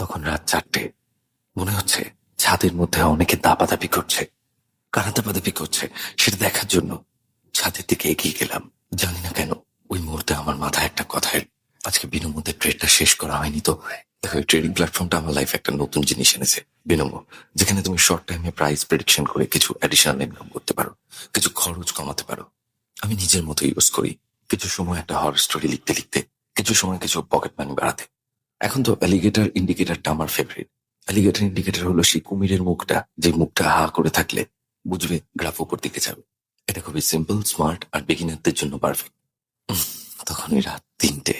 তখন রাত 4টে। মনে হচ্ছে ছাদের মধ্যে অনেকে দাপাদাপি করছে। কারা দাপাদাপি করছে সেটা দেখার জন্য ছাদের দিকে এগিয়ে গেলাম। জানি না কেন ওই মুহূর্তে আমার মাথায় একটা কথা এলো, আজকে বিনমোদের ট্রেডটা শেষ করা হয়নি তো। দেখো, এই ট্রেডিং প্ল্যাটফর্মটা আমার লাইফে একটা নতুন জিনিস এনেছে বিনমো, যেখানে তুমি শর্ট টাইমে প্রাইস প্রেডিকশন করে কিছু অ্যাডিশনাল ইনকাম করতে পারো, কিছু খরচ কমাতে পারো। আমি নিজের মতো ইউজ করি। কিছু সময় একটা হরর স্টোরি লিখতে লিখতে, কিছু সময় কিছু পকেট মানি বাড়াতে। এখন তো অ্যালিগেটর ইন্ডিকেটরটা আমার ফেভারিট। অ্যালিগেটর ইন্ডিকেটর হলো সেই কুমিরের মুখটা, যে মুখটা হা করে থাকলে বুঝবে গ্রাফ উপর দিকে যাবে। এটা খুবই সিম্পল, স্মার্ট আর বিগিনারদের জন্য পারফেক্ট। তখনই রাত 3টে।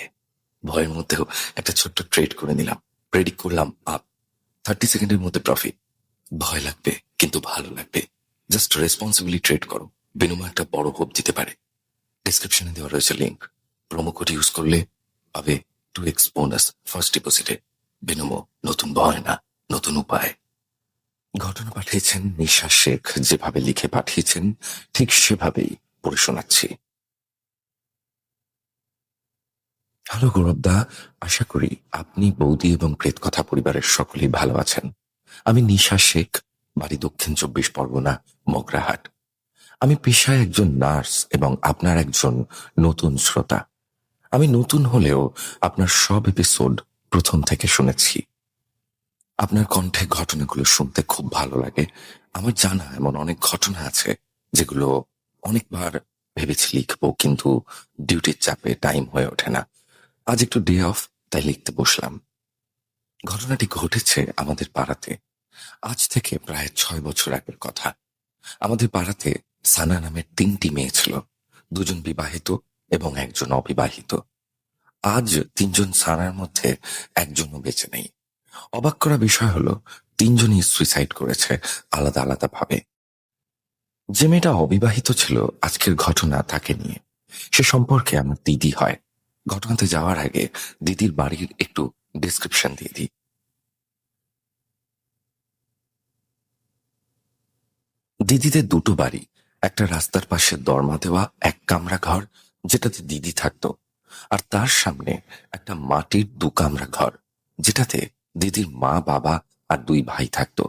ভয়ের মধ্যেও একটা ছোট্ট ট্রেড করে নিলাম। প্রেডিক্ট করলাম আপ, 30 সেকেন্ডের মধ্যে প্রফিট। ভয় লাগবে কিন্তু ভালো লাগবে। জাস্ট রেসপন্সিবলি ট্রেড করো, বিনিময়ে একটা বড় হোপ দিতে পারে। ডেসক্রিপশনে দেওয়া রয়েছে লিঙ্ক, প্রোমো কোড ইউজ করলে পাবে 2x বোনাস ফার্স্ট ডিপোজিটে। বিনমো, নতুন ভয় না, নতুন উপায়। ঘটনা পাঠিয়েছেন নিশা শেখ, যেভাবে লিখে পাঠিয়েছেন ঠিক সেভাবেই পড়ে শোনাচ্ছি। হ্যালো গৌরবদা, আশা করি আপনি, বৌদি এবং প্রেতকথা পরিবারের সকলেই ভালো আছেন। আমি নিশা শেখ, বাড়ি দক্ষিণ 24 পরগনা, মগরাহাট। আমি পেশায় একজন নার্স এবং আপনার একজন নতুন শ্রোতা। আমি নতুন হলেও আপনার সব এপিসোড প্রথম থেকে শুনেছি। আপনার কণ্ঠে ঘটনাগুলো শুনতে খুব ভালো লাগে। আমার জানা এমন অনেক ঘটনা আছে যেগুলো অনেকবার ভেবেছি লিখবো, কিন্তু ডিউটির চাপে টাইম হয়ে ওঠে না। আজ একটু ডে অফ, তাই লিখতে বসলাম। ঘটনাটি ঘটেছে আমাদের পাড়াতে। আজ থেকে প্রায় 6 বছর আগের কথা। আমাদের পাড়াতে সানা নামের 3টি মেয়ে ছিল, 2জন বিবাহিত এবং একজন অবিবাহিত। আজ 3জন সানার মধ্যে একজনও বেঁচে নেই। অবাক করা বিষয় হলো 3জনই সুইসাইড করেছে আলাদা আলাদা ভাবে। যে মেয়েটা অবিবাহিত ছিল, আজকের ঘটনা তাকে নিয়ে। সে সম্পর্কে আমার দিদি হয়। ঘটনাতে যাওয়ার আগে দিদির বাড়ির একটু ডিসক্রিপশন দিয়ে দিই। দিদিদের 2টো বাড়ি। একটা রাস্তার পাশে দরমা দেওয়া 1 কামরা ঘর, যেটাতে দিদি থাকতো, আর তার সামনে একটা মাটির 2 কামরা ঘর, যেটাতে দিদির মা, বাবা আর 2 ভাই থাকতো।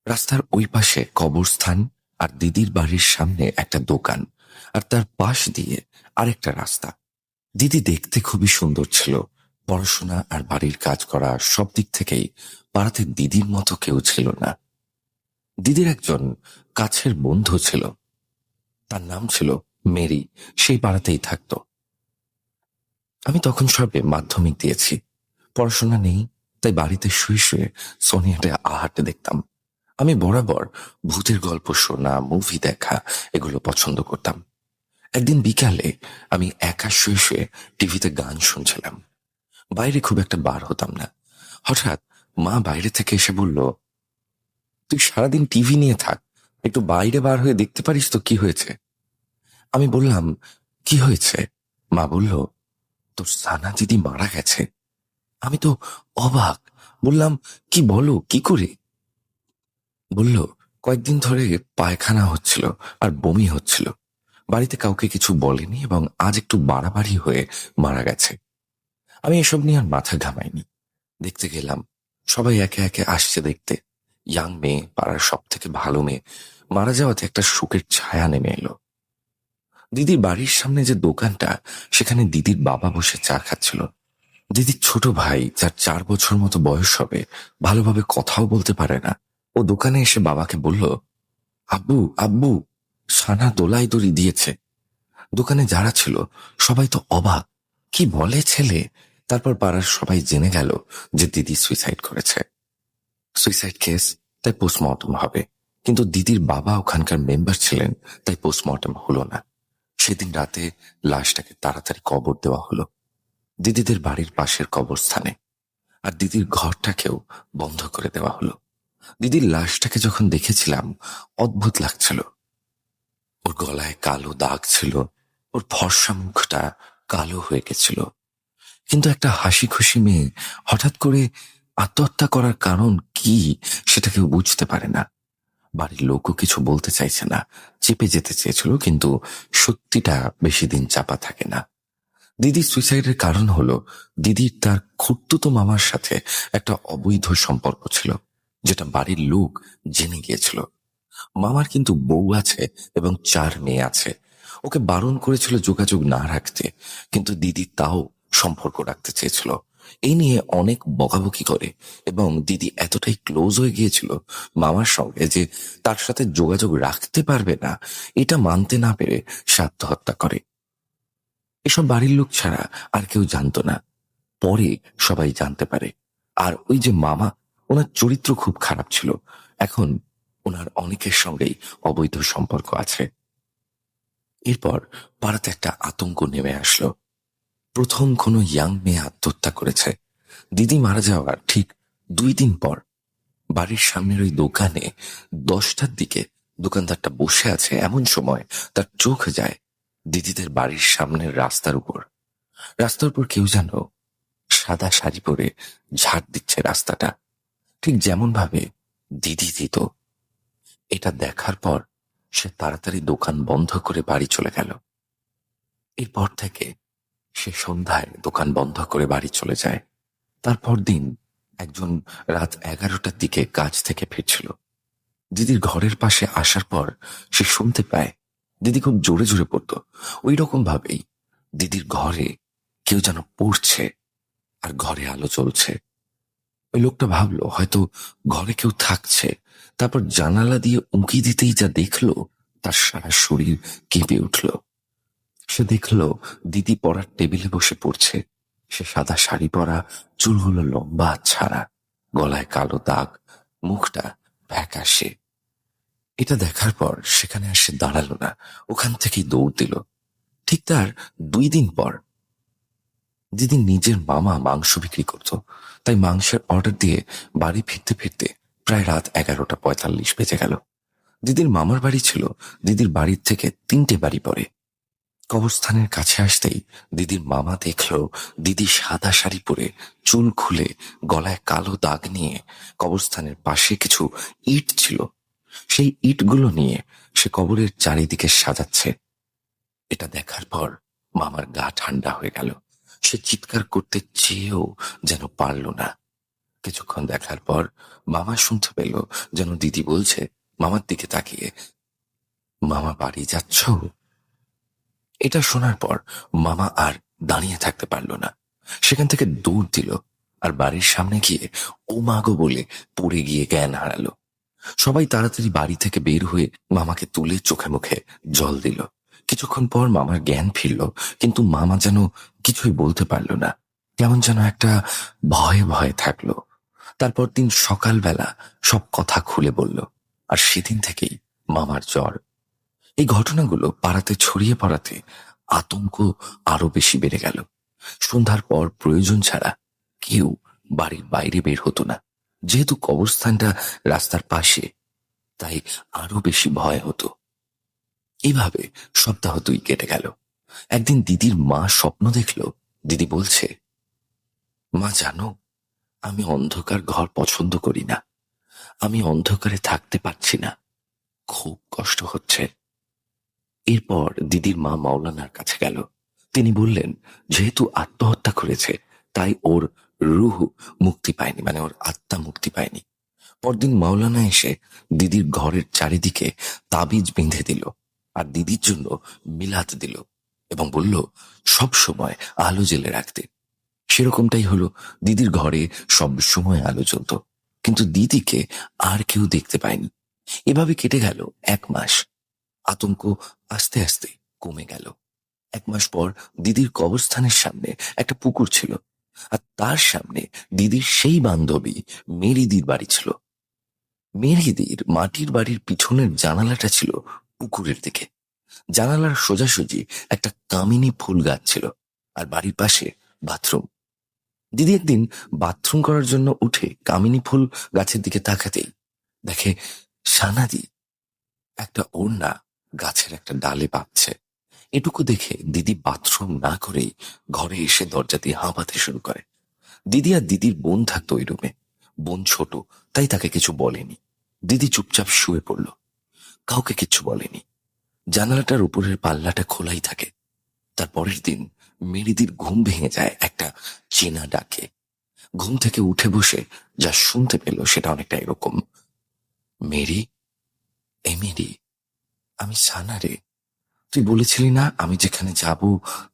রাস্তার ওই পাশে কবরস্থান, আর দিদির বাড়ির সামনে একটা দোকান, আর তার পাশ দিয়ে আরেকটা রাস্তা। দিদি দেখতে খুবই সুন্দর ছিল। পড়াশোনা আর বাড়ির কাজ করা সব দিক থেকেই পাড়াতে দিদির মতো কেউ ছিল না। দিদির একজন কাছের বন্ধু ছিল, তার নাম ছিল মেরি। সেই পাড়াতেই থাকতো। আমি তখন সবে মাধ্যমিক দিয়েছি, পড়াশোনা নেই, তাই বাড়িতে শুয়ে শুয়ে সোনিয়াটে আহাটে দেখতাম। আমি বরাবর ভূতের গল্প শোনা, মুভি দেখা এগুলো পছন্দ করতাম। একদিন বিকালে আমি একা শুয়ে শুয়ে টিভিতে গান শুনছিলাম। বাইরে খুব একটা বার হতাম না। হঠাৎ মা বাইরে থেকে এসে বলল, তুই সারাদিন টিভি নিয়ে থাক, একটু বাইরে বার হয়ে দেখতে পারিস তো কি হয়েছে। আমি বললাম, কি হয়েছে? মা বলল, তোর সানা দিদি মারা গেছে। আমি তো অবাক। বললাম, কি বলো, কি করে? বলল, কয়েকদিন ধরে পায়খানা হচ্ছিল আর বমি হচ্ছিল। বাড়িতে কাউকে কিছু বলেনি এবং আজ একটু বাড়াবাড়ি হয়ে মারা গেছে। আমি এসব নিয়ে আর মাথা ঘামাইনি। দেখতে গেলাম, সবাই একে একে আসছে দেখতে। ইয়াং মেয়ে, পাড়ার সব থেকে ভালো মেয়ে, মারা যাওয়াতে একটা শোকের ছায়া নেমে এলো। দিদির বাড়ির সামনে যে দোকানটা, সেখানে দিদির বাবা বসে চা খাচ্ছিল। দিদির ছোট ভাই, যার 4 বছর মতো বয়স হবে, ভালোভাবে কথাও বলতে পারে না, ও দোকানে এসে বাবাকে বলল, আব্বু আব্বু, সানা দোলাই দড়ি দিয়েছে। দোকানে যারা ছিল সবাই তো অবাক, কি বলে ছেলে? তারপর পাড়ার সবাই জেনে গেল যে দিদি সুইসাইড করেছে। সুইসাইড কেস, তাই পোস্টমর্টম হবে, কিন্তু দিদির বাবা ওখানকার মেম্বার ছিলেন, তাই পোস্টমর্টম হলো না। সেদিন রাতে লাশটাকে তাড়াতাড়ি কবর দেওয়া হলো দিদিদের বাড়ির পাশের কবরস্থানে, আর দিদির ঘরটাকেও বন্ধ করে দেওয়া হলো। দিদির লাশটাকে যখন দেখেছিলাম, অদ্ভুত লাগছিল। ওর গলায় কালো দাগ ছিল, ওর ফর্সা মুখটা কালো হয়ে গেছিল। কিন্তু একটা হাসি খুশি মেয়ে হঠাৎ করে আত্মহত্যা করার কারণ কি, সেটা কেউ বুঝতে পারে না। বাড়ির লোকও কিছু বলতে চাইছে না, চেপে যেতে চেয়েছিল, কিন্তু সত্যিটা বেশি দিন চাপা থাকে না। দিদি সুইসাইডের কারণ হলো দিদির তার খুড়তুতো মামার সাথে একটা অবৈধ সম্পর্ক ছিল, যেটা বাড়ির লোক জেনে গিয়েছিল। মামার কিন্তু বউ আছে এবং 4 মেয়ে আছে। ওকে বারণ করেছিল যোগাযোগ না রাখতে, কিন্তু দিদি তাও সম্পর্ক রাখতে চেয়েছিল। এই নিয়ে অনেক বকাবকি করে এবং দিদি এতটাই ক্লোজ হয়ে গিয়েছিল মামার সঙ্গে যে তার সাথে যোগাযোগ রাখতে পারবে না এটা মানতে না পেরে সে আত্মহত্যা করে। এসব বাড়ির লোক ছাড়া আর কেউ জানতো না। পরে সবাই জানতে পারে। আর ওই যে মামা, ওনার চরিত্র খুব খারাপ ছিল। এখন ওনার অনেকের সঙ্গেই অবৈধ সম্পর্ক আছে। এরপর পাড়াতে একটা আতঙ্ক নেমে আসলো। প্রথম কোনো ইয়াং মেয়ে আত্মহত্যা করেছে। দিদি মারা যাওয়ার ঠিক 2 দিন পর বাড়ির সামনের ওই দোকানে 10টার দিকে দোকানদারটা বসে আছে, এমন সময় তার চোখ যায় দিদিদের বাড়ির সামনের রাস্তার উপর। রাস্তার উপর কেউ যেন সাদা শাড়ি পরে ঝাড় দিচ্ছে রাস্তাটা, ঠিক যেমন ভাবে দিদি দিত। এটা দেখার পর সে তাড়াতাড়ি দোকান বন্ধ করে বাড়ি চলে গেল। এরপর থেকে সে সন্ধ্যায় দোকান বন্ধ করে বাড়ি চলে যায়। তারপর দিন একজন রাত 11টার দিকে কাজ থেকে ফিরছিল। দিদির ঘরের পাশে আসার পর সে শুনতে পায় দিদি খুব জোরে জোরে পড়তো। ওই রকম ভাবেই দিদির ঘরে কেউ যেন পড়ছে আর ঘরে আলো জ্বলছে। ওই লোকটা ভাবলো হয়তো ঘরে কেউ থাকছে। তারপর জানালা দিয়ে উঁকি দিতেই যা দেখলো, তার সারা শরীর কেঁপে উঠল। সে দেখলো দিদি পড়ার টেবিলে বসে পড়ছে। সে সাদা শাড়ি পরা, চুলগুলো লম্বা ছাড়া, গলায় কালো দাগ, মুখটা ফ্যাকাশে। এটা দেখার পর সেখানে আর সে দাঁড়ালো না, ওখান থেকেই দৌড় দিল। ঠিক তার 2 দিন পর দিদি নিজের মামা মাংস বিক্রি করত, তাই মাংসের অর্ডার দিয়ে বাড়ি ফিরতে ফিরতে প্রায় রাত 11:45 বেজে গেল। দিদির মামার বাড়ি ছিল দিদির বাড়ির থেকে 3টে বাড়ি পরে। কবরস্থানের কাছে আসতেই দিদির মামা দেখলো দিদি সাদা শাড়ি পরে, চুল খুলে, গলায় কালো দাগ নিয়ে কবরস্থানের পাশে কিছু ইট ছিল, সেই ইটগুলো নিয়ে সে কবরের চারিদিকে সাজাচ্ছে। এটা দেখার পর মামার গা ঠান্ডা হয়ে গেল। সে চিৎকার করতে চেয়েও যেন পারল না। কিছুক্ষণ দেখার পর মামা শুনতে পেল যেন দিদি বলছে মামার দিকে তাকিয়ে, মামা বাড়ি যাচ্ছ? এটা শোনার পর মামা আর দাঁড়িয়ে থাকতে পারল না। সেখান থেকে দৌড় দিল আর বাড়ির সামনে গিয়ে ও মাগো বলে পড়ে গিয়ে জ্ঞান হারালো। সবাই তাড়াতাড়ি বাড়ি থেকে বের হয়ে মামাকে তুলে চোখে মুখে জল দিল। কিছুক্ষণ পর মামার জ্ঞান ফিরল, কিন্তু মামা যেন কিছুই বলতে পারল না। কেমন যেন একটা ভয়ে ভয়ে থাকলো। তারপর দিন সকালবেলা সব কথা খুলে বলল, আর সেদিন থেকেই মামার জ্বর। এই ঘটনাগুলো পাড়াতে ছড়িয়ে পড়াতে আতঙ্ক আরো বেশি বেড়ে গেল। সন্ধ্যার পর প্রয়োজন ছাড়া কেউ বাড়ির বাইরে বের হতো না। যেহেতু কবরস্থানটা রাস্তার পাশে, তাই আরো বেশি ভয় হতো। এইভাবে সপ্তাহ 2 কেটে গেল। একদিন দিদির মা স্বপ্ন দেখল। দিদি বলছে, মা জানো, আমি অন্ধকার ঘর পছন্দ করি না। আমি অন্ধকারে থাকতে পারছি না, খুব কষ্ট হচ্ছে। এরপর দিদির মা মাওলানার কাছে গেল। তিনি বললেন যেহেতু আত্মহত্যা করেছে তাই ওর রুহ মুক্তি পায়নি, মানে ওর আত্মা মুক্তি পায়নি। পরদিন মাওলানা এসে দিদির ঘরের চারিদিকে তাবিজ বেঁধে দিল আর দিদির জন্য মিলাদ দিল এবং বলল সব সময় আলো জ্বেলে রাখতে। সেরকমটাই হলো। দিদির ঘরে সব সময় আলো জ্বলত, কিন্তু দিদিকে আর কেউ দেখতে পায়নি। এভাবে কেটে গেল 1 মাস। আতঙ্ক আস্তে আস্তে কমে গেল। 1 মাস পর দিদির কবরস্থানের সামনে একটা পুকুর ছিল, আর তার সামনে দিদির সেই বান্ধবী মেরিদির বাড়ি ছিল। মেরিদির মাটির বাড়ির পিছনের জানালাটা ছিল পুকুরের দিকে। জানালার সোজাসুজি একটা কামিনী ফুল গাছ ছিল, আর বাড়ির পাশে বাথরুম। দিদি একদিন বাথরুম করার জন্য উঠে কামিনী ফুল গাছের দিকে তাকাতেই দেখে সানাদি একটা ওড়না গাছের একটা ডালে বাঁধছে। এটুকু দেখে দিদি বাথরুম না করেই ঘরে এসে দরজা দিয়ে হাঁপাতে শুরু করে। দিদি আর দিদির বোন থাকতো ওই রুমে। বোন ছোট, তাই তাকে কিছু বলেনি। দিদি চুপচাপ শুয়ে পড়ল, কাউকে কিচ্ছু বলেনি। জানালাটার উপরের পাল্লাটা খোলাই থাকে। তার পরের দিন মেরিদির ঘুম ভেঙে যায় একটা চেনা ডাকে। ঘুম থেকে উঠে বসে যা শুনতে পেল সেটা অনেকটা এরকম: মেরি, এই মেরি, আমি সানা রে। তুই বলেছিলি না আমি যেখানে যাব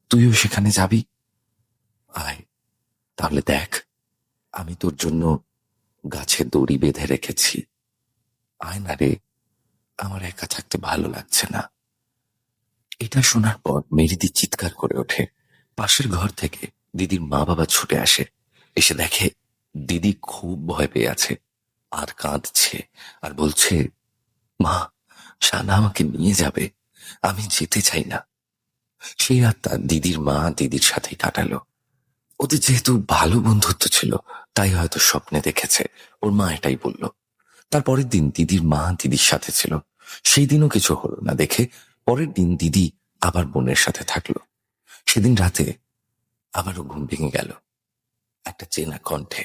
তুইও সেখানে যাবি? আয়, তাহলে দেখ, আমি তোর জন্য গাছে দড়ি বেঁধে রেখেছি। আয় না রে, আমার একা থাকতে ভালো লাগছে না। এটা শোনার পর মেরিদি চিৎকার করে ওঠে। পাশের ঘর থেকে দিদির মা বাবা ছুটে আসে। এসে দেখে দিদি খুব ভয় পেয়ে আছে আর কাঁদছে আর বলছে, মা, সানা আমাকে নিয়ে যাবে, আমি যেতে চাই না। সেই রাতটা দিদির মা দিদির সাথেই কাটালো। ওদের যেহেতু ভালো বন্ধুত্ব ছিল, তাই হয়তো স্বপ্নে দেখেছে। ওর মা এটাই বলল। তারপরের দিন দিদির মা দিদির সাথে ছিল। সেই দিনও কিছু হলো না দেখে পরের দিন দিদি আবার বোনের সাথে থাকলো। সেদিন রাতে আবারও ঘুম ভেঙে গেল একটা চেনা কণ্ঠে।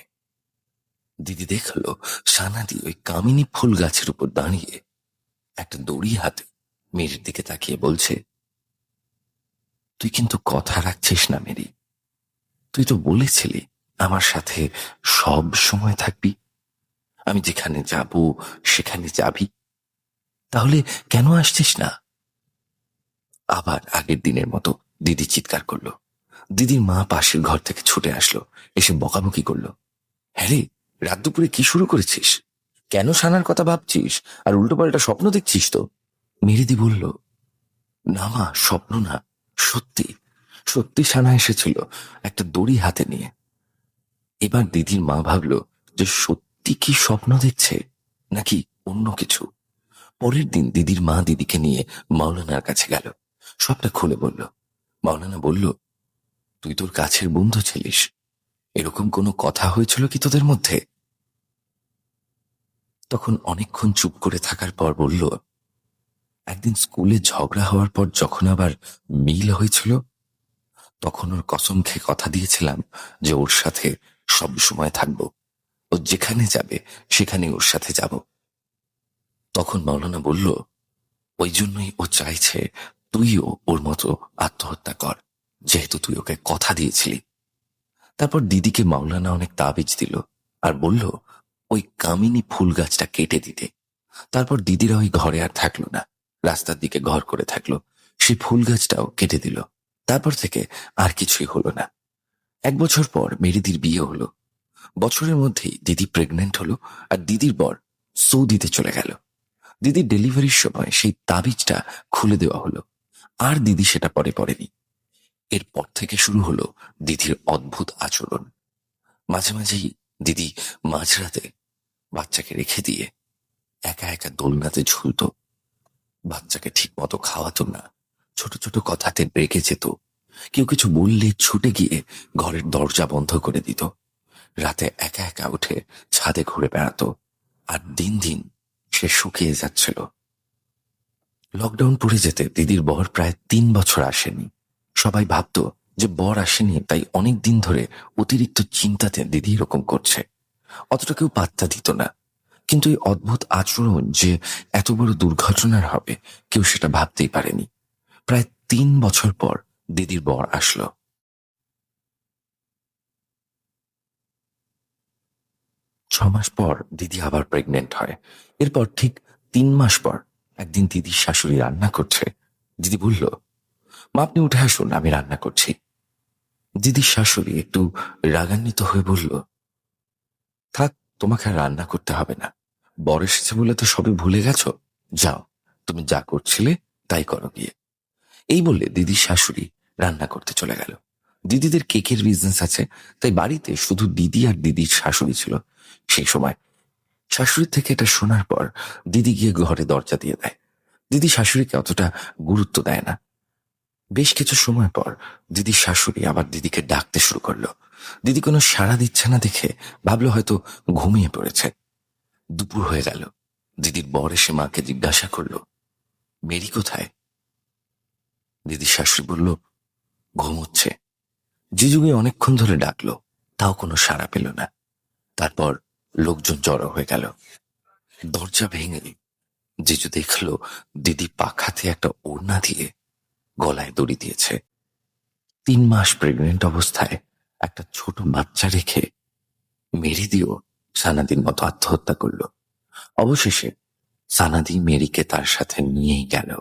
দিদি দেখলো সানাদি ওই কামিনী ফুল গাছের উপর দাঁড়িয়ে একটা দড়ি হাতে মেরির দিকে তাকিয়ে বলছে, তুই কিন্তু কথা রাখছিস না মেরি। তুই তো বলেছিলি আমার সাথে সব সময় থাকবি, আমি যেখানে যাব সেখানে যাবি, তাহলে কেন আসছিস না? আবার আগের দিনের মতো দিদি চিৎকার করলো। দিদির মা পাশের ঘর থেকে ছুটে আসলো, এসে বকাবকি করলো। হ্যাঁ রে, রাত দুপুরে কি শুরু করেছিস? কেন সানার কথা ভাবছিস আর উল্টোপাল্টা স্বপ্ন দেখছিস তো? মেরিদি বলল, না মা, স্বপ্ন না, সত্যি সত্যি সানা এসেছিল একটা দড়ি হাতে নিয়ে। এবার দিদির মা ভাবলো যে সত্যি কি স্বপ্ন দেখছে নাকি অন্য কিছু। পরের দিন দিদির মা দিদিকে নিয়ে মাওলানার কাছে গেল, সবটা খুলে বলল। মাওলানা বলল, তুই তোর কাছের বন্ধু ছিলিস, এরকম কোনো কথা হয়েছিল কি তোদের মধ্যে? তখন অনেকক্ষণ চুপ করে থাকার পর বলল, একদিন স্কুলে ঝগড়া হওয়ার পর যখন আবার মিল হয়েছিল, তখন ওর কসম খেয়ে কথা দিয়েছিলাম যে ওর সাথে সব সময় থাকবো, ও যেখানে যাবে সেখানে ওর সাথে যাব। তখন মাওলানা বলল, ওই জন্যই ও চাইছে তুইও ওর মতো আত্মহত্যা কর, যেহেতু তুই ওকে কথা দিয়েছিলি। তারপর দিদিকে মাওলানা অনেক তাবিজ দিল আর বলল ওই কামিনী ফুল গাছটা কেটে দিতে। তারপর দিদিরা ওই ঘরে আর থাকলো না, রাস্তার দিকে ঘর করে থাকলো। সেই ফুল গাছটাও কেটে দিল। তারপর থেকে আর কিছুই হলো না। 1 বছর পর মেরিদির বিয়ে হলো। বছরের মধ্যেই দিদি প্রেগনেন্ট হলো আর দিদির বর সৌদিতে চলে গেল। দিদির ডেলিভারির সময় সেই তাবিজটা খুলে দেওয়া হলো, আর দিদি সেটা পরে পড়েনি। এরপর থেকে শুরু হলো দিদির অদ্ভুত আচরণ। মাঝে মাঝেই দিদি মাঝরাতে বাচ্চাকে রেখে দিয়ে একা একা দোলনাতে ঝুলত। বাচ্চাকে ঠিক মতো খাওয়াতো না, ছোট ছোট কথাতে রেগে যেত। কেউ কিছু বললে ছুটে গিয়ে ঘরের দরজা বন্ধ করে দিত। রাতে একা একা উঠে ছাদে ঘুরে বেড়াতো। আর দিন দিন সে শুকিয়ে যাচ্ছিল। লকডাউন পড়ে যেতে দিদির বর প্রায় 3 বছর আসেনি। সবাই ভাবতো যে বর আসেনি তাই অনেক দিন ধরে অতিরিক্ত চিন্তাতে দিদি এরকম করছে। অতটা কেউ পাত্তা দিত না। কিন্তু এই অদ্ভুত আচরণ যে এত বড় দুর্ঘটনার হবে কেউ সেটা ভাবতেই পারেনি। প্রায় 3 বছর পর দিদির বর আসলো। 6 মাস পর দিদি আবার প্রেগনেন্ট হয়। এরপর ঠিক 3 মাস পর একদিন দিদির শাশুড়ি রান্না করছে। দিদি বলল, মা, আপনি উঠে আসুন, আমি রান্না করছি। দিদির শাশুড়ি একটু রাগান্বিত হয়ে বলল, থাক, তোমাকে আর রান্না করতে হবে না, বর এসেছে বলে তো সবে ভুলে গেছো। যাও, তুমি যা করছিলে তাই করো গিয়ে। এই বললে দিদির শাশুড়ি রান্না করতে চলে গেল। দিদিদের কেকের বিজনেস আছে, তাই বাড়িতে শুধু দিদি আর দিদির শাশুড়ি ছিল। সেই সময় শাশুড়ির থেকে এটা শোনার পর দিদি গিয়ে ঘরে দরজা দিয়ে দেয়। দিদি শাশুড়িকে অতটা গুরুত্ব দেয় না। বেশ কিছু সময় পর দিদির শাশুড়ি আবার দিদিকে ডাকতে শুরু করলো। দিদি কোনো সাড়া দিচ্ছে না দেখে ভাবলো হয়তো ঘুমিয়ে পড়েছে। দুপুর হয়ে গেল। দিদির বর এসে মাকে জিজ্ঞাসা করলো, মেরি কোথায়? দিদির শাশুড়ি বলল, ঘুমোচ্ছে। জিজুকে অনেকক্ষণ ধরে ডাকলো, তাও কোনো সাড়া পেল না। তারপর লোকজন জড়ো হয়ে গেল। দরজা ভেঙে জিজু দেখলো দিদি পাখাতে একটা ওড়না দিয়ে গলায় দড়ি দিয়েছে। 3 মাস প্রেগনেন্ট অবস্থায় একটা ছোট বাচ্চা রেখে মেরিদিও সানাদির মতো আত্মহত্যা করল। অবশেষে সানাদি মেরিকে তার সাথে নিয়েই গেল।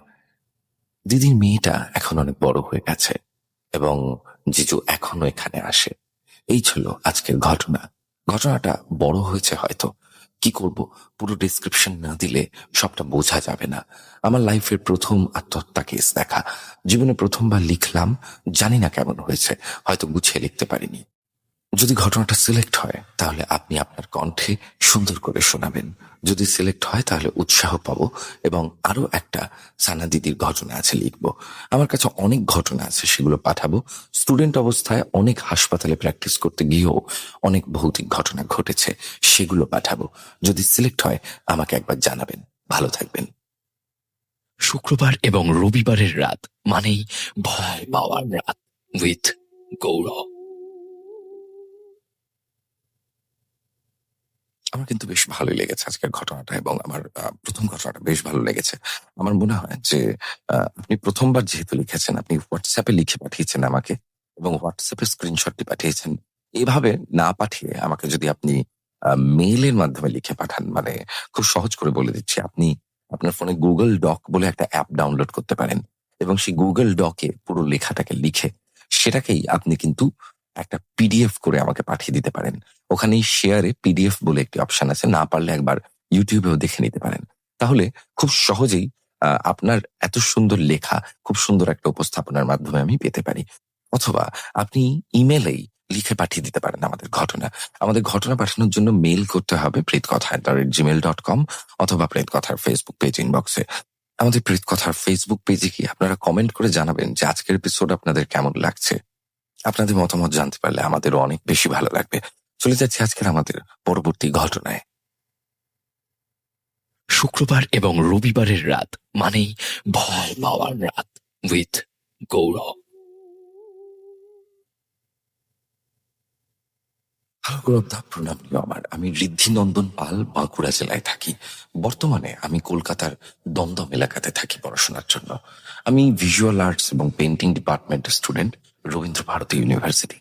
দিদির মেয়েটা এখন অনেক বড় হয়ে গেছে এবং জিজু এখনো এখানে আসে। এই ছিল আজকের ঘটনা। ঘটনাটা বড় হয়েছে হয়তো, কি করব, পুরো ডিসক্রিপশন না দিলে সবটা বোঝা যাবে না। আমার লাইফের প্রথম আত্মহত্যা কেস দেখা, জীবনে প্রথমবার লিখলাম, জানি না কেমন হয়েছে, হয়তো গুছিয়ে লিখতে পারিনি। যদি ঘটনাটা সিলেক্ট হয় তাহলে আপনি আপনার কণ্ঠে সুন্দর করে শোনাবেন। যদি সিলেক্ট হয় তাহলে উৎসাহ পাবো এবং আরো একটা সানা দিদির ঘটনা আছে লিখবো। আমার কাছে অনেক ঘটনা আছে, সেগুলো পাঠাবো। স্টুডেন্ট অবস্থায় অনেক হাসপাতালে প্র্যাকটিস করতে গিয়েও অনেক ভৌতিক ঘটনা ঘটেছে, সেগুলো পাঠাবো। যদি সিলেক্ট হয় আমাকে একবার জানাবেন। ভালো থাকবেন। শুক্রবার এবং রবিবারের রাত মানেই ভয় পাওয়ার রাত উইথ গৌরব। আমার কিন্তু বেশ ভালোই লেগেছে আজকের ঘটনাটা এবং আমার প্রথম ঘটনাটা বেশ ভালো লেগেছে। আমার মনে হয় যে আপনি প্রথমবার যেহেতু লিখেছেন, আপনি হোয়াটসঅ্যাপে লিখে পাঠিয়েছেন আমাকে এবং হোয়াটসঅ্যাপের স্ক্রিনশটটি পাঠিয়েছেন। এভাবে না পাঠিয়ে আমাকে যদি আপনি মেইলের মাধ্যমে লিখে পাঠান, মানে খুব সহজ করে বলে দিচ্ছি, আপনি আপনার ফোনে গুগল ডক বলে একটা অ্যাপ ডাউনলোড করতে পারেন এবং সেই গুগল ডকে পুরো লেখাটাকে লিখে সেটাকেই আপনি কিন্তু একটা পিডিএফ করে আমাকে পাঠিয়ে দিতে পারেন। ওখানেই শেয়ারে পিডিএফ বলে একটি অপশন আছে, না পারলে একবার ইউটিউবেও দেখে নিতে পারেন। তাহলে খুব সহজেই আপনার এত সুন্দর লেখা খুব সুন্দর একটা উপস্থাপনার মাধ্যমে আমি পেতে পারি। অথবা আপনি ইমেলেই লিখে পাঠিয়ে দিতে পারেন আমাদের ঘটনা। আমাদের ঘটনা পাঠানোর জন্য মেইল করতে হবে preetkotha@gmail.com অথবা প্রেতকথার ফেসবুক পেজ ইনবক্সে। আমাদের প্রেতকথার ফেসবুক পেজে গিয়ে আপনারা কমেন্ট করে জানাবেন যে আজকের এপিসোড আপনাদের কেমন লাগছে। আপনাদের মতামত জানতে পারলে আমাদেরও অনেক বেশি ভালো লাগবে। চলে যাচ্ছি আজকের আমাদের পরবর্তী ঘটনায়। শুক্রবার এবং রবিবারের রাত মানেই ভয় পাওয়ার রাত উইথ গৌরব। প্রণাম প্রিয় আমার। আমি ঋদ্ধিনন্দন পাল বাঁকুড়া জেলায় থাকি। বর্তমানে আমি কলকাতার দমদম এলাকাতে থাকি পড়াশোনার জন্য। আমি ভিজুয়াল আর্টস এবং পেন্টিং ডিপার্টমেন্টের স্টুডেন্ট, রবীন্দ্র ভারতী ইউনিভার্সিটি।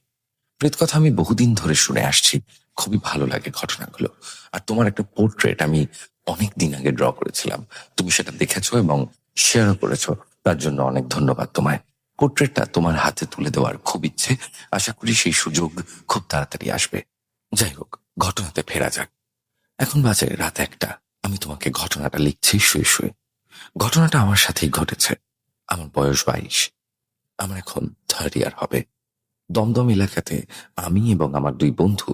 প্রেতকথা আমি বহুদিন ধরে শুনে আসছি, খুবই ভালো লাগে ঘটনাগুলো। আর তোমার একটা পোর্ট্রেট আমি অনেক দিন আগে ড্র করেছিলাম, তুমি সেটা দেখেছো এবং শেয়ারও করেছো, তার জন্য অনেক ধন্যবাদ তোমায়। পোর্ট্রেটটা তোমার হাতে তুলে দেওয়ার খুব ইচ্ছে, আশা করি সেই সুযোগ খুব তাড়াতাড়ি আসবে। যাই হোক, ঘটনাতে ফেরা যাক। এখন বাজে রাত 1টা। আমি তোমাকে ঘটনাটা লিখছি শুয়ে শুয়ে। ঘটনাটা আমার সাথেই ঘটেছে। আমার বয়স 22। আমার এখন 3rd ইয়ার হবে। দমদম এলাকাতে আমি এবং আমার 2 বন্ধু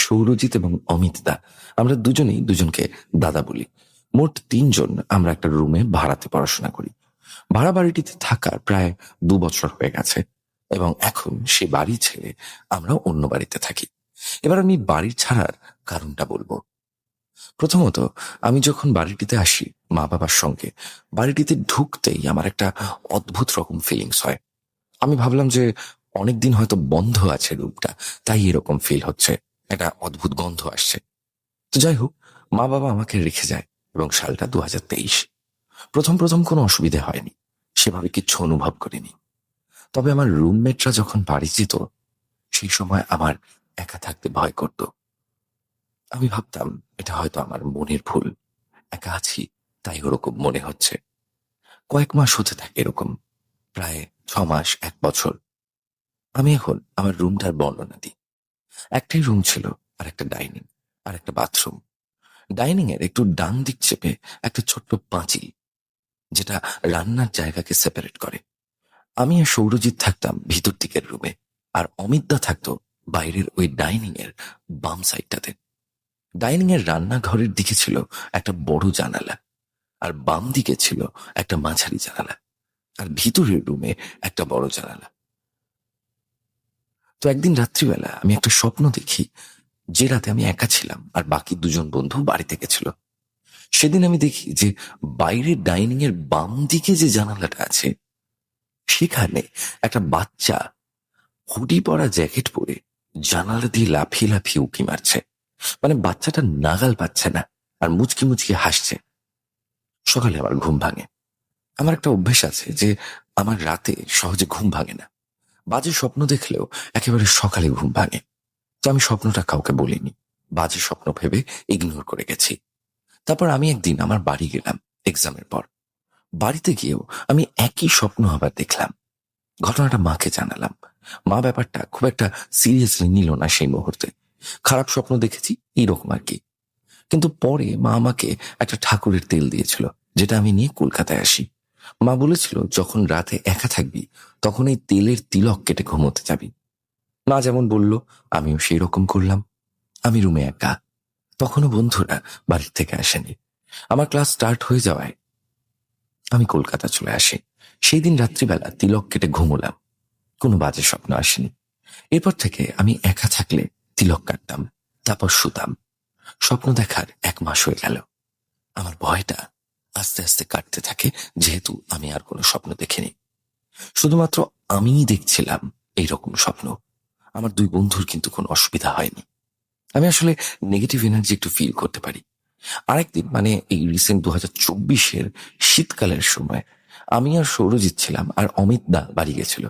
সৌরজিৎ এবং অমিত দা, আমরা দুজনেই দুজনকে দাদা বলি। মোট 3 জন আমরা একটা রুমে ভাড়াতে পড়াশোনা করি। ভাড়া বাড়িটিতে থাকার প্রায় 2 বছর হয়ে গেছে এবং এখন সে বাড়ি ছেড়ে আমরা অন্য বাড়িতে থাকি। এবার আমি বাড়ি ছাড়ার কারণটা বলবো। প্রথমত, আমি যখন বাড়িটিতে আসি মা বাবার সঙ্গে, বাড়িটিতে ঢুকতেই আমার একটা অদ্ভুত রকম ফিলিংস হয়। আমি ভাবলাম যে অনেকদিন হয়তো বন্ধ আছে রুমটা, তাই এরকম ফিল হচ্ছে, একটা অদ্ভুত গন্ধ আসছে। তো যাই হোক, মা বাবা আমাকে রেখে যায় এবং সালটা 2023। প্রথম প্রথম কোনো অসুবিধে হয়নি, সেভাবে কিচ্ছু অনুভব করিনি। তবে আমার রুমমেটরা যখন বাড়ি যেত, সেই সময় আমার একা থাকতে ভয় করত। আমি ভাবতাম এটা হয়তো আমার মনের ভুল, একা আছি তাই ওরকম মনে হচ্ছে। কয়েক মাস হতে থাকে এরকম, প্রায় 6 মাস 1 বছর। আমি এখন আমার রুমটার বর্ণনা দিই। একটাই রুম ছিল, আর একটা ডাইনিং আর একটা বাথরুম। ডাইনিং এর একটু ডান দিক চেপে একটা ছোট্ট পাঁচিল, যেটা রান্নার জায়গাকে সেপারেট করে। আমি আর সৌরজিৎ থাকতাম ভিতর দিকের রুমে, আর অমিতদা থাকতো বাইরের ওই ডাইনিং এর বাম সাইডটাতে। ডাইনিং এর রান্নাঘরের দিকে ছিল একটা বড় জানালা, আর বাম দিকে ছিল একটা মাঝারি জানালা, আর ভিতরের রুমে একটা বড় জানালা। তো একদিন রাত্রিবেলা আমি একটা স্বপ্ন দেখি, যে রাতে আমি একা ছিলাম আর বাকি 2 জন বন্ধু বাড়িতে গেছিল। সেদিন আমি দেখি যে বাইরের ডাইনিং এর বাম দিকে যে জানালাটা আছে, সেখানে একটা বাচ্চা হুডি পরা জ্যাকেট পরে জানালা দিয়ে লাফিয়ে লাফিয়ে উঁকি মারছে। মানে বাচ্চাটা নাগাল পাচ্ছে না আর মুচকি মুচকি হাসছে। সকালে আমার ঘুম ভাঙে। আমার একটা অভ্যেস আছে যে আমার রাতে সহজে ঘুম ভাঙে না। বাজে স্বপ্ন দেখলেও একেবারে সকালে ঘুম ভাঙে। তো আমি স্বপ্নটা কাউকে বলিনি, বাজে স্বপ্ন ভেবে ইগনোর করে গেছি। তারপর আমি একদিন আমার বাড়ি গেলাম এক্সামের পর। বাড়িতে গিয়েও আমি একই স্বপ্ন আবার দেখলাম। ঘটনাটা মাকে জানালাম। মা ব্যাপারটা খুব একটা সিরিয়াসলি নিল না সেই মুহূর্তে। খারাপ স্বপ্ন দেখেছি এইরকম আর কি। কিন্তু পরে মা আমাকে একটা ঠাকুরের তেল দিয়েছিল, যেটা আমি নিয়ে কলকাতায় আসি। মা বলেছিল যখন রাতে একা থাকবি তখন এই তেলের তিলক কেটে ঘুমোতে যাবি। মা যেমন বলল আমিও সেই রকম করলাম। আমি রুমে একা, তখনও বন্ধুরা বাড়ির থেকে আসেনি। আমার ক্লাস স্টার্ট হয়ে যাওয়ায় আমি কলকাতা চলে আসি। সেই দিন রাত্রিবেলা তিলক কেটে ঘুমোলাম, কোনো বাজে স্বপ্ন আসেনি। এরপর থেকে আমি একা থাকলে তিলক কাটতাম, তারপর শুতাম। স্বপ্ন দেখার 1 মাস হয়ে গেল। আমার ভয়টা আস্তে আস্তে কাটতে থাকে, যেহেতু আমি আর কোনো স্বপ্ন দেখিনি। শুধুমাত্র আমিই দেখছিলাম এইরকম স্বপ্ন। আমার 2 বন্ধুর কিন্তু কোনো অসুবিধা হয়নি। আমি আসলে নেগেটিভ এনার্জি একটু ফিল করতে পারি। আরেকদিন মানে এই রিসেন্ট 2024-এর শীতকালের সময় আমি আর সৌরজিৎ ছিলাম, আর অমিত দা বাড়ি গেছিল।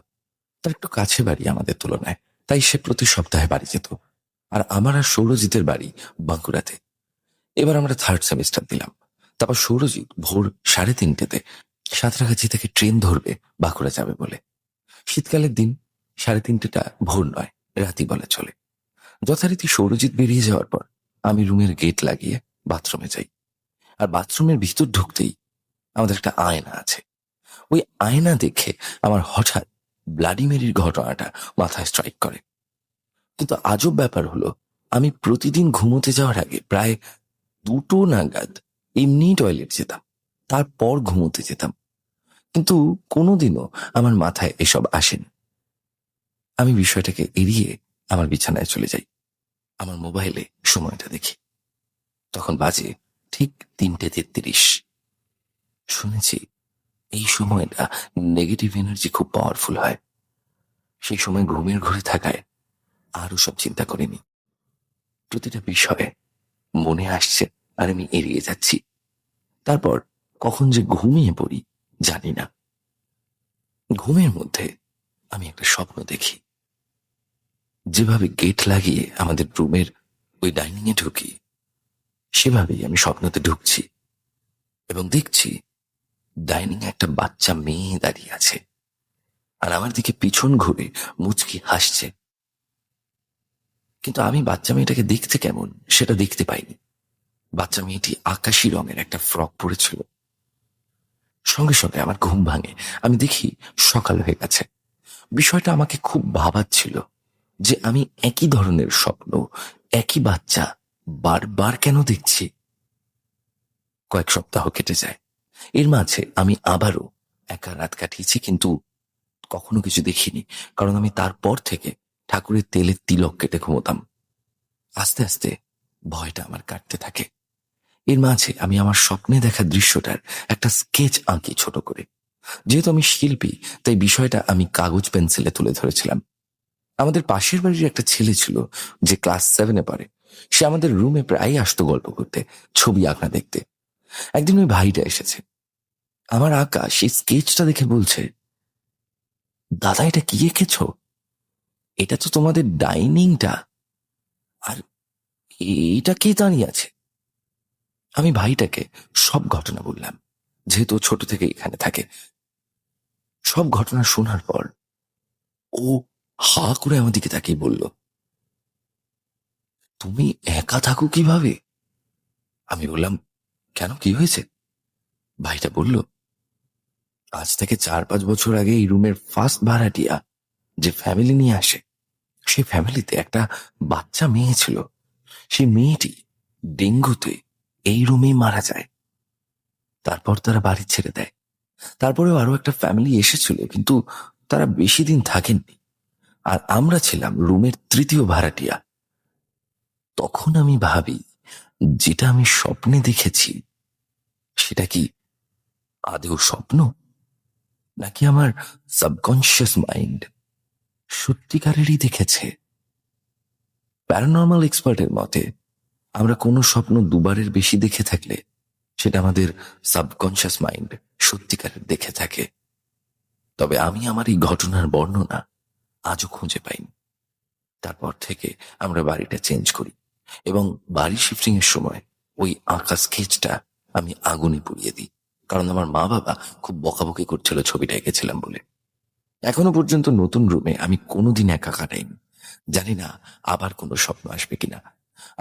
তার একটু কাছে বাড়ি আমাদের তুলনায়, তাই সে প্রতি সপ্তাহে বাড়ি যেত। আর আমার আর সৌরজিতের বাড়ি বাঁকুড়াতে। এবার আমরা 3rd সেমিস্টার দিলাম। তারপর সৌরজিৎ ভোর 3:30-তে সাঁতরাগাছি থেকে ট্রেন ধরবে বাঁকুড়া যাবে বলে। শীতকালের দিন 3:30টা ভোর নয়, রাতি বলা চলে। যথারীতি সৌরজিৎ বেরিয়ে যাওয়ার পর আমি রুমের গেট লাগিয়ে বাথরুমে যাই। আর বাথরুমের ভিতর ঢুকতেই আমাদের একটা আয়না আছে। ওই আয়না দেখে আমার হঠাৎ ব্লাডি মেরির ঘটনাটা মাথায় স্ট্রাইক করে। কিন্তু আজব ব্যাপার হলো, আমি প্রতিদিন ঘুমোতে যাওয়ার আগে প্রায় 2টো নাগাদ এমনি টয়লেট যেতাম, তারপর ঘুমোতে যেতাম। কিন্তু কোনোদিনও আমার মাথায় এসব আসেনি। আমি বিষয়টাকে এড়িয়ে আমার বিছানায় চলে যাই। আমার মোবাইলে সময়টা দেখি, তখন বাজে ঠিক 3:33। শুনেছি এই সময়টা নেগেটিভ এনার্জি খুব পাওয়ারফুল হয়। সেই সময় ঘুমের ঘরে থাকায় আরো সব চিন্তা করিনি। প্রতিটা বিষয়ে মনে আসছে আর আমি এড়িয়ে যাচ্ছি। তারপর কখন যে ঘুমিয়ে পড়ি জানি না। ঘুমের মধ্যে আমি একটা স্বপ্ন দেখি। যেভাবে গেট লাগিয়ে আমাদের রুমের ওই ডাইনিং এ ঢুকি, সেভাবেই আমি স্বপ্নতে ঢুকছি এবং দেখছি ডাইনিং এ একটা বাচ্চা মেয়ে দাঁড়িয়ে আছে, আর আমার দিকে পিছন ঘুরে মুচকি হাসছে। কিন্তু আমি বাচ্চা মেয়েটাকে দেখতে কেমন সেটা দেখতে পাইনি। বাচ্চা মেয়েটি আকাশি রঙের একটা ফ্রক পরেছিল। সঙ্গে সঙ্গে আমার ঘুম ভাঙে। আমি দেখি সকাল হয়ে গেছে। বিষয়টা আমাকে খুব ভাবাচ্ছিল যে আমি একই ধরনের স্বপ্ন, একই বাচ্চা বারবার কেন দেখছি। কয়েক সপ্তাহ কেটে যায়। এর মাঝে আমি আবারও একা রাত কাটিয়েছি, কিন্তু কখনো কিছু দেখিনি, কারণ আমি তারপর থেকে ঠাকুরের তেলের তিলক কেটে ঘুমোতাম। আস্তে আস্তে ভয়টা আমার কাটতে থাকে। এর মাঝে আমি আমার স্বপ্নে দেখা দৃশ্যটার একটা স্কেচ আঁকি ছোট করে। যেহেতু আমি শিল্পী, তাই বিষয়টা আমি কাগজ পেন্সিলে তুলে ধরেছিলাম। আমাদের পাশের বাড়ির একটা ছেলে ছিল যে ক্লাস 7-এ পড়ে। সে আমাদের রুমে প্রায় আসতো গল্প করতে, ছবি আঁকা দেখতে। একদিন ওই ভাইটা এসেছে। আমার আঁকা সেই স্কেচটা দেখে বলছে, দাদা এটা কি এঁকেছ? এটা তো তোমাদের ডাইনিংটা, আর এইটা কে দাঁড়িয়ে আছে? আমি ভাইটাকে সব ঘটনা বললাম, যেহেতু ও ছোট থেকে এখানে থাকে। সব ঘটনা শোনার পর ও হা করে আমার দিকে তাকিয়ে বলল, তুমি একা থাকো কিভাবে? আমি বললাম, কেন, কি হয়েছে? ভাইটা বলল, আজ থেকে 4-5 বছর আগে এই রুমের ফার্স্ট ভাড়াটিয়া যে ফ্যামিলি নিয়ে আসে, সেই ফ্যামিলিতে একটা বাচ্চা মেয়ে ছিল। সেই মেয়েটি ডেঙ্গুতে এই রুমেই মারা যায়। তারপর তারা বাড়ি ছেড়ে দেয়। তারপরেও আরো একটা ফ্যামিলি এসেছিল, কিন্তু তারা বেশি দিন থাকেননি। আর আমরা ছিলাম রুমের 3য় ভাড়াটিয়া। তখন আমি ভাবি, যেটা আমি স্বপ্নে দেখেছি সেটা কি আদৌ স্বপ্ন, নাকি আমার সাবকনশিয়াস মাইন্ড সত্যিকারেরই দেখেছে? প্যারানর্মাল এক্সপার্টের মতে আমরা কোনো স্বপ্ন 2বারের বেশি দেখে থাকলে সেটা আমাদের সাবকনশিয়াস মাইন্ড সত্যিকারের দেখে থাকে। তবে আমি আমার এই ঘটনার বর্ণনা আজও খুঁজে পাইনি। তারপর থেকে আমরা বাড়িটা চেঞ্জ করি এবং বাড়ি শিফটিং এর সময় ওই আঁকা স্কেচটা আমি আগুনে পুড়িয়ে দিই, কারণ আমার মা বাবা খুব বকাবকি করছিল ছবিটা এঁকেছিলাম বলে। এখনো পর্যন্ত নতুন রুমে আমি কোনোদিন একা কাটাইনি। জানি না আবার কোনো স্বপ্ন আসবে কিনা,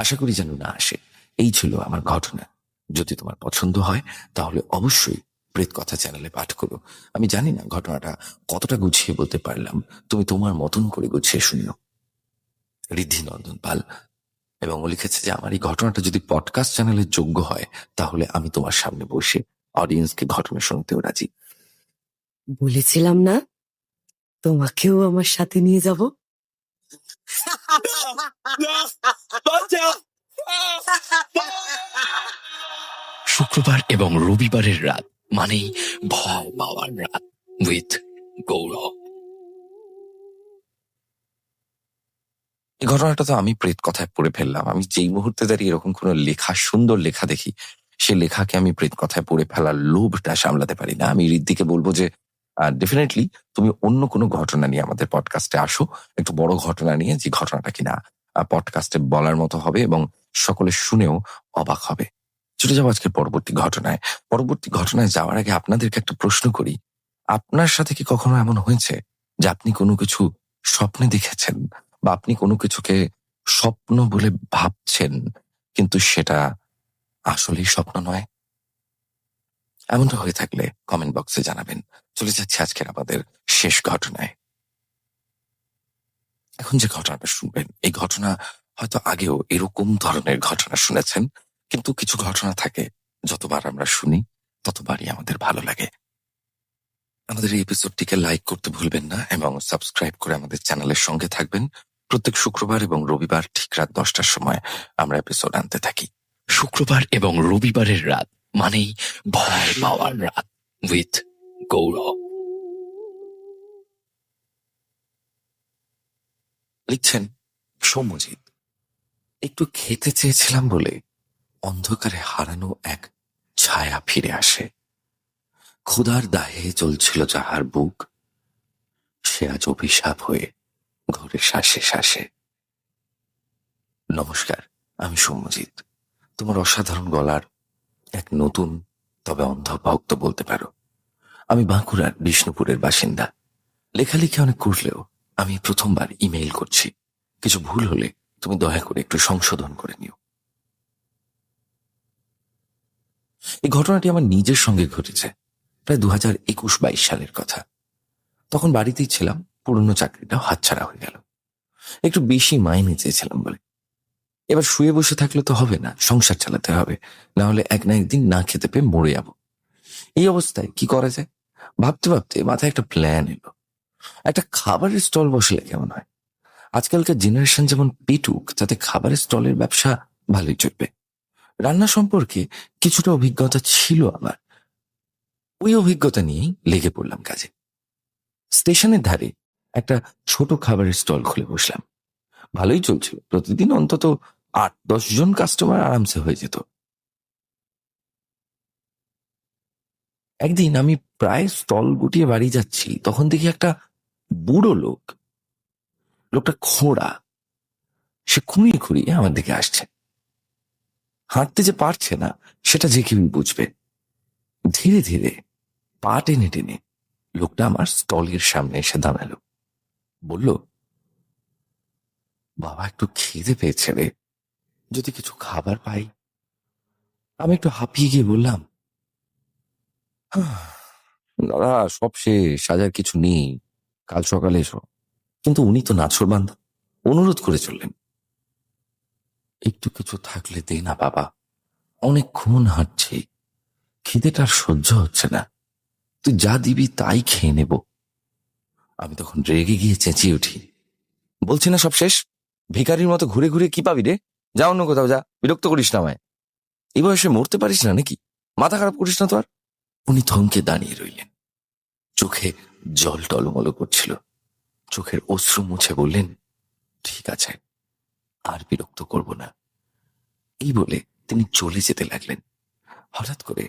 আশা করি যেন না আসে। এই ছিল আমার ঘটনা। যদি তোমার পছন্দ হয় তাহলে অবশ্যই প্রেত কথা চ্যানেলে পাঠ করো। আমি জানি না ঘটনাটা কতটা গুছিয়ে বলতে পারলাম, তুমি তোমার মতন করে গুছিয়ে শুনিও। ঋদ্ধি নন্দন পাল। এবং ও লিখেছে যে আমার এই ঘটনাটা যদি পডকাস্ট চ্যানেলের যোগ্য হয় তাহলে আমি তোমার সামনে বসে অডিয়েন্সকে ঘটনা শোনাতেও রাজি। বলেছিলাম না তোমাকেও আমার সাথে নিয়ে যাব। শুক্রবার এবং রবিবারের রাত মানেই ভয় পাওয়ার রাত উইথ গৌরব। এই ঘটনাটা তো আমি প্রেত কথায় পড়ে ফেললাম। আমি যেই মুহূর্তে দাঁড়িয়ে এরকম কোনো লেখা, সুন্দর লেখা দেখি, সে লেখাকে আমি প্রেত কথায় পড়ে ফেলার লোভটা সামলাতে পারি না। আমি ঋদ্ধিকে বলবো যে ডেফিনেটলি তুমি অন্য কোনো ঘটনা নিয়ে আমাদের পডকাস্টে আসো, একটু বড় ঘটনা নিয়ে, যে ঘটনাটা কিনা পডকাস্টে বলার মতো হবে এবং সকলে শুনেও অবাক হবে। চলে যাবো আজকের পরবর্তী ঘটনায়। পরবর্তী ঘটনায় যাওয়ার আগে আপনাদেরকে একটা প্রশ্ন করি। আপনার সাথে কি কখনো এমন হয়েছে যে আপনি কোনো কিছু স্বপ্নে দেখেছেন বা আপনি কোনো কিছুকে স্বপ্ন বলে ভাবছেন কিন্তু সেটা আসলেই স্বপ্ন নয়? এমনটা হয়ে থাকলে কমেন্ট বক্সে জানাবেন। চলে যাচ্ছে আজকের আমাদের শেষ ঘটনায়। এখন যে ঘটনাটা শুনবেন, এই ঘটনা হয়তো আগেও এরকম ধরনের ঘটনা শুনেছেন, কিন্তু কিছু ঘটনা থাকে যতবার আমরা শুনি ততবারই আমাদের ভালো লাগে। আমাদের এই এপিসোডটিকে লাইক করতে ভুলবেন না এবং সাবস্ক্রাইব করে আমাদের চ্যানেলের সঙ্গে থাকবেন। প্রত্যেক শুক্রবার এবং রবিবার ঠিক রাত 10টার সময় আমরা এপিসোড আনতে থাকি। শুক্রবার এবং রবিবারের রাত মানেই ভয় পাওয়ার রাত উইথ গৌরব। লিখছেন সৌম্যজিৎ। একটু খেতে চেয়েছিলাম বলে অন্ধকারে হারানো এক ছায়া ফিরে আসে। ক্ষুধার দাহে চলছিল যাহার বুক, সে আজ অভিশাপ হয়ে ঘরে শ্বাসে শ্বাসে। নমস্কার, আমি সৌম্যজিৎ, তোমার অসাধারণ গলার এক নতুন তবে অন্ধ ভক্ত বলতে পারো। আমি বাঁকুড়ার বিষ্ণুপুরের বাসিন্দা। লেখালেখি অনেক করলেও আমি প্রথমবার ইমেইল করছি। কিছু ভুল হলে তুমি দয়া করে একটু সংশোধন করে নিও। এই ঘটনাটি আমার নিজের সঙ্গে ঘটেছে প্রায় 2021-22 সালের কথা। তখন বাড়িতেই ছিলাম, পুরনো চাকরিটাও হাতছাড়া হয়ে গেল। একটু বেশি মাইনে চেয়েছিলাম বলে। এবার শুয়ে বসে থাকলে তো হবে না, সংসার চালাতে হবে, না হলে এক না একদিন না খেতে পেয়ে মরে যাব। এই অবস্থায় কি করা যায় ভাবতে ভাবতে মাথায় একটা প্ল্যান এলো। একটা খাবারের স্টল বসলে কেমন হয়? আজকালকার জেনারেশন যেমন পেটুক, তাতে খাবারের স্টলের ব্যবসা ভালোই চলবে। রান্না সম্পর্কে কিছুটা অভিজ্ঞতা ছিল আমার। ওই অভিজ্ঞতা নিয়েই লেগে পড়লাম কাজে। স্টেশনের ধারে একটা ছোট খাবারের স্টল খুলে বসলাম। ভালোই চলছিল, প্রতিদিন অন্তত 8-10 জন কাস্টমার আরামসে হয়ে যেত। একদিন আমি প্রায় স্টল গুটিয়ে বাড়ি যাচ্ছি, তখন দেখি একটা বুড়ো লোক। লোকটা খোঁড়া, সে খুঁড়িয়ে খুঁড়িয়ে আমার দিকে আসছে। হাঁটতে যে পারছে না সেটা যে কেউই বুঝবে। ধীরে ধীরে পা টেনে টেনে লোকটা আমার স্টলের সামনে এসে দাঁড়ালো। বলল, বাবা একটু খিদে পেয়েছে রে, যদি কিছু খাবার পাই। আমি একটু হাঁপিয়ে গিয়ে বললাম, দাদা সব শেষ, আজ আর কিছু নেই, কাল সকালে এসো। কিন্তু উনি তো নাছোড়বান্দা, অনুরোধ করে চললেন, একটু কিছু থাকলে দে না বাবা, অনেকক্ষণ হাঁটছি, খিদেটা আর সহ্য হচ্ছে না, তুই যা দিবি তাই খেয়ে নেব। আমি তখন রেগে গিয়ে চেঁচিয়ে উঠি, বলছি না সব শেষ, ভিখারির মতো ঘুরে ঘুরে কি পাবি রে, যা অন্য কোথাও যা, বিরক্ত করিস না আমায়। এই বয়সে মরতে পারিস না নাকি? মাথা খারাপ করিস না তো আর। উনি থমকে দাঁড়িয়ে রইলেন, চোখে জল টলমল করছিল। চোখের অশ্রু মুছে বললেন, ঠিক আছে, আর বিরক্ত করব না। এই বলে তিনি চলে যেতে লাগলেন। হঠাৎ করে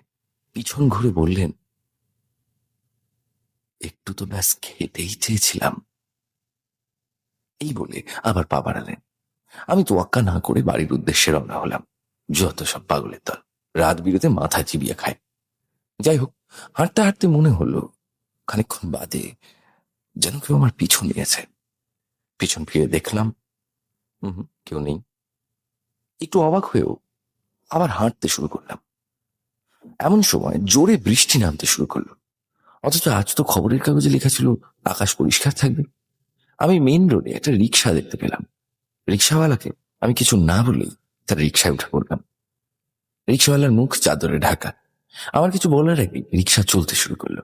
পিছন ঘুরে বললেন, একটু তো ব্যাস খেতেই চেয়েছিলাম। এই বলে আবার পা বাড়ালেন। আমি তোয়াক্কা না করে বাড়ির উদ্দেশ্যে রওনা হলাম। যত সব পাগলের দল, রাত বিরেতে মাথা চিবিয়ে খায়। যাই হোক, হাঁটতে হাঁটতে মনে হলো খানিকক্ষণ বাদে যেন কেউ আমার পিছু নিয়েছে। পিছন ফিরে দেখলাম কেউ নেই। একটু অবাক হয়েও আবার হাঁটতে শুরু করলাম। এমন সময় জোরে বৃষ্টি নামতে শুরু করলো, অথচ আজ তো খবরের কাগজে লেখা ছিল আকাশ পরিষ্কার থাকবে। আমি মেইন রোডে একটা রিক্সা দেখতে পেলাম। রিক্সাওয়ালাকে আমি কিছু না বলেই তার রিক্সায় উঠে পড়লাম। রিক্সাওয়ালার মুখ চাদরে ঢাকা। আমার কিছু বলার আগে রিক্সা চলতে শুরু করলো।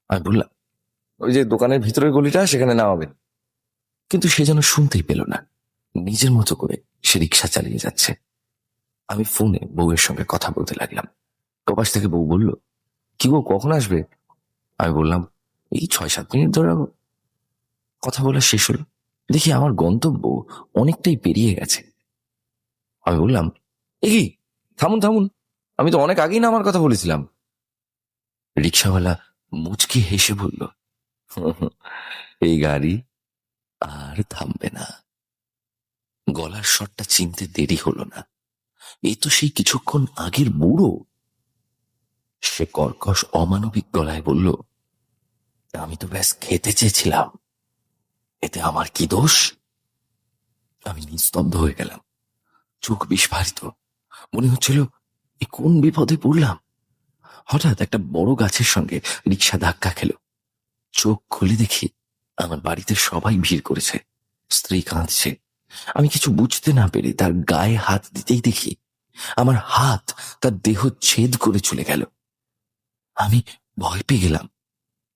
আমি বললাম, ওই যে দোকানের ভিতরের গলিটা, সেখানে নামাবেন। কিন্তু সে যেন শুনতেই পেল না। নিজের মতো করে সে রিক্সা চালিয়ে যাচ্ছে। আমি ফোনে বউয়ের সঙ্গে কথা বলতে লাগলাম। প্রবাস থেকে বউ বলল, কি গো, কখন আসবে? আমি বললাম, এই 6-7 মিনিট ধরে। কথা বলা শেষ হলো, দেখি আমার গন্তব্য অনেকটাই পেরিয়ে গেছে। আমি বললাম, এ কি, থামুন থামুন, আমি তো অনেক আগেই নামার কথা বলেছিলাম। রিক্সাওয়ালা মুচকি হেসে বলল, এই গাড়ি আর থামবে না। গলার স্বরটা চিনতে দেরি হলো না। এই তো সেই কিছুক্ষণ আগের বুড়ো। সে কর্কশ অমানবিক গলায় বলল, আমি তো ব্যাস খেতে চেয়েছিলাম, এতে আমার কি দোষ? আমি নিস্তব্ধ হয়ে গেলাম, চোখ বিস্ফারিত। মনে হচ্ছিল এ কোন বিপদে পড়লাম। হঠাৎ একটা বড় গাছের সঙ্গে রিক্সা ধাক্কা খেল। চোখ খুলে দেখি আমার বাড়িতে সবাই ভিড় করেছে। স্ত্রী কাঁদছে। আমি কিছু বুঝতে না পেরে তার গায়ে হাত দিতেই দেখি আমার হাত তার দেহ ছেদ করে চলে গেল। আমি ভয় পেয়ে গেলাম।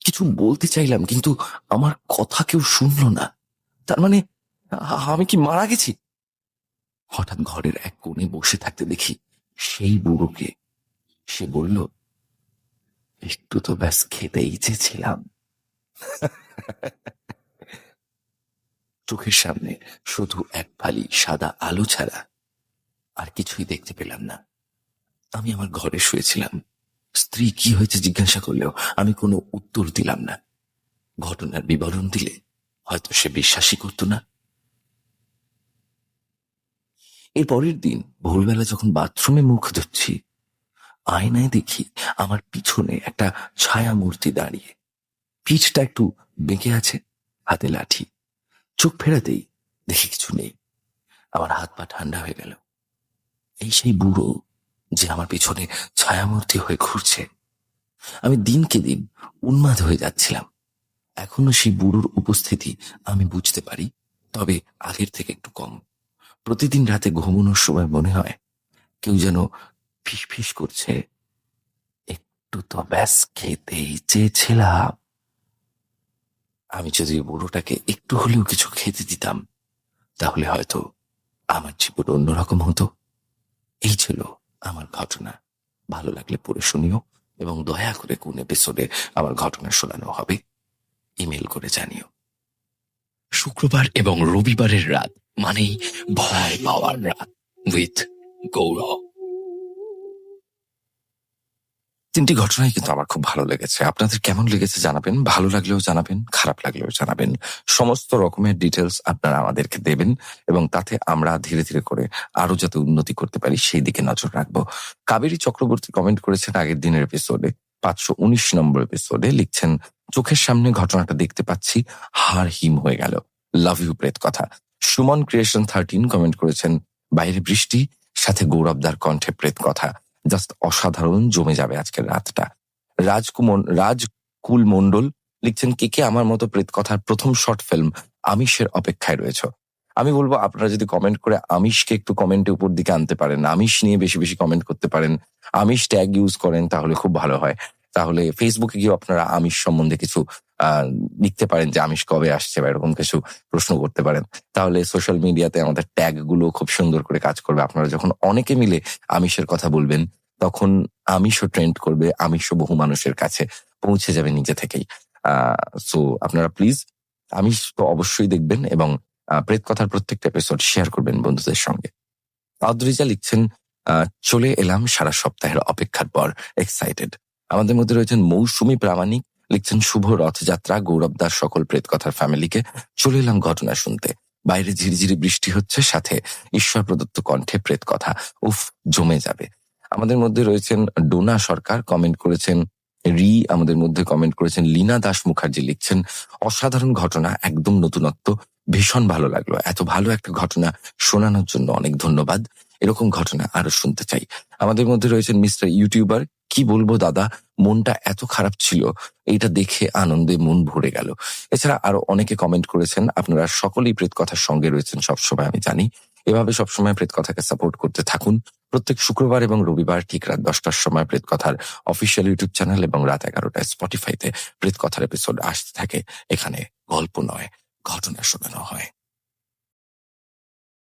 কিছু বলতে চাইলাম, কিন্তু আমার কথা কেউ শুনল না। তার মানে আমি কি মারা গেছি? হঠাৎ ঘরের এক কোণে বসে থাকতে দেখি সেই বুড়োকে। সে বলল, একটু তো ব্যাস খেতেই চেয়েছিলাম। চোখের সামনে শুধু এক ফালি সাদা আলো ছাড়া আর কিছুই দেখতে পেলাম না। আমি আমার ঘরে শুয়েছিলাম। স্ত্রী কি হয়েছে জিজ্ঞাসা করলেও আমি কোনো উত্তর দিলাম না। ঘটনার বিবরণ দিলে হয়তো সে বিশ্বাসই করত না। এর পরের দিন ভোরবেলা যখন বাথরুমে মুখ ধুচ্ছি, আয়নায় দেখি আমার পিছনে একটা ছায়া মূর্তি দাঁড়িয়ে। পিঠটা একটু বেঁকে আছে, হাতে লাঠি। চোখ ফেরাতেই দেখি কিছু নেই। আমার হাত পা ঠান্ডা হয়ে গেল। এই সেই বুড়ো যে আমার পিছনে ছায়ামূর্তি হয়ে ঘুরছে। আমি দিনকে দিন উন্মাদ হয়ে যাচ্ছিলাম। এখনো সেই বুড়োর উপস্থিতি আমি বুঝতে পারি, তবে আগের থেকে একটু কম। প্রতিদিন রাতে ঘুমানোর সময় মনে হয় কেউ যেন ফিস ফিস করছে, একটু তো ব্যাস খেতেই চেয়েছিলাম। আমি যদি বুড়োটাকে একটু হলেও কিছু খেতে দিতাম, তাহলে হয়তো আমার জীবন অন্যরকম হতো। এই ছিল আমার ঘটনা। ভালো লাগলে পড়ে শুনিও, এবং দয়া করে কোন এপিসোডে আমার ঘটনা শোনানো হবে ইমেল করে জানিও। শুক্রবার এবং রবিবারের রাত মানেই ভয় পাওয়ার রাত উইথ গৌরব। 3টি ঘটনাই কিন্তু আমার খুব ভালো লেগেছে। আপনাদের কেমন লেগেছে জানাবেন। ভালো লাগলেও জানাবেন, খারাপ লাগলেও জানাবেন। সমস্ত রকমের ডিটেলস আপনারা আমাদেরকে দেবেন, এবং তাতে আমরা ধীরে ধীরে করে আরো যাতে উন্নতি করতে পারি সেই দিকে নজর রাখবো। কাবেরী চক্রবর্তী কমেন্ট করেছেন আগের দিনের এপিসোডে, 519 নম্বর এপিসোডে। লিখছেন, চোখের সামনে ঘটনাটা দেখতে পাচ্ছি, হাড় হিম হয়ে গেল। লাভ ইউ প্রেত কথা। সুমন ক্রিয়েশন 13 কমেন্ট করেছেন, বাইরে বৃষ্টি, সাথে গৌরবদার কণ্ঠে প্রেত কথা। জাস্ট অসাধারণ, জমে যাবে আজকের রাতটা। রাজকুল মন্ডল লিখছেন, কে আমার মতো প্রেত কথার প্রথম শর্ট ফিল্ম আমিষের অপেক্ষায় রয়েছে। আমি বলবো আপনারা যদি কমেন্ট করে আমিষকে একটু কমেন্টে উপর দিকে আনতে পারেন, আমিষ নিয়ে বেশি বেশি কমেন্ট করতে পারেন, আমিষ ট্যাগ ইউজ করেন, তাহলে খুব ভালো হয়। তাহলে ফেসবুকে গিয়ে আপনারা আমিষ সম্বন্ধে কিছু লিখতে পারেন, যে আমিষ কবে আসছে বা এরকম কিছু প্রশ্ন করতে পারেন। তাহলে সোশ্যাল মিডিয়াতে আমাদের ট্যাগ গুলো খুব সুন্দর করে কাজ করবে। আপনারা যখন অনেকে মিলে আমিষের কথা বলবেন, তখন আমিষও ট্রেন্ড করবে, আমিষও বহু মানুষের কাছে পৌঁছে যাবে নিজে থেকেই। সো আপনারা প্লিজ আমিষ তো অবশ্যই দেখবেন, এবং প্রেত কথার প্রত্যেকটা এপিসোড শেয়ার করবেন বন্ধুদের সঙ্গে। আদ্রিজা লিখছেন, চলে এলাম সারা সপ্তাহের অপেক্ষার পর, এক্সাইটেড। আমাদের মধ্যে রয়েছেন মৌসুমী প্রামাণিক, লিখছেন শুভ রথযাত্রা গৌরব দাস সকল প্রেতকথার ফ্যামিলিকে। চলে এলাম ঘটনা শুনতে। বাইরে ঝিরিঝিরি বৃষ্টি হচ্ছে, সাথে ঈশ্বর প্রদত্ত কণ্ঠে প্রেত কথা। উফ, জমে যাবে। আমাদের মধ্যে রয়েছেন ডোনা সরকার, কমেন্ট করেছেন আমাদের মধ্যে কমেন্ট করেছেন লীনা দাস মুখার্জি, লিখছেন অসাধারণ ঘটনা, একদম নতুনত্ব, ভীষণ ভালো লাগলো। এত ভালো একটা ঘটনা শোনানোর জন্য অনেক ধন্যবাদ। এরকম ঘটনা আরো শুনতে চাই। আমাদের মধ্যে রয়েছেন মিস্টার ইউটিউবার, কি বলবো দাদা, মনটা এত খারাপ ছিল, এইটা দেখে আনন্দে মন ভরে গেল। এছাড়া আরো অনেকে কমেন্ট করেছেন। আপনারা সকলেই প্রেত কথার সঙ্গে রয়েছেন সবসময়, আমি জানি। এভাবে সবসময় প্রেত কথাকে সাপোর্ট করতে থাকুন। প্রত্যেক শুক্রবার এবং রবিবার ঠিক রাত 10টার সময় প্রেত কথার অফিসিয়াল ইউটিউব চ্যানেল এবং রাত 11টায় স্পটিফাইতে প্রেত কথার এপিসোড আসতে থাকে। এখানে গল্প নয়, ঘটনা শোনানো হয়।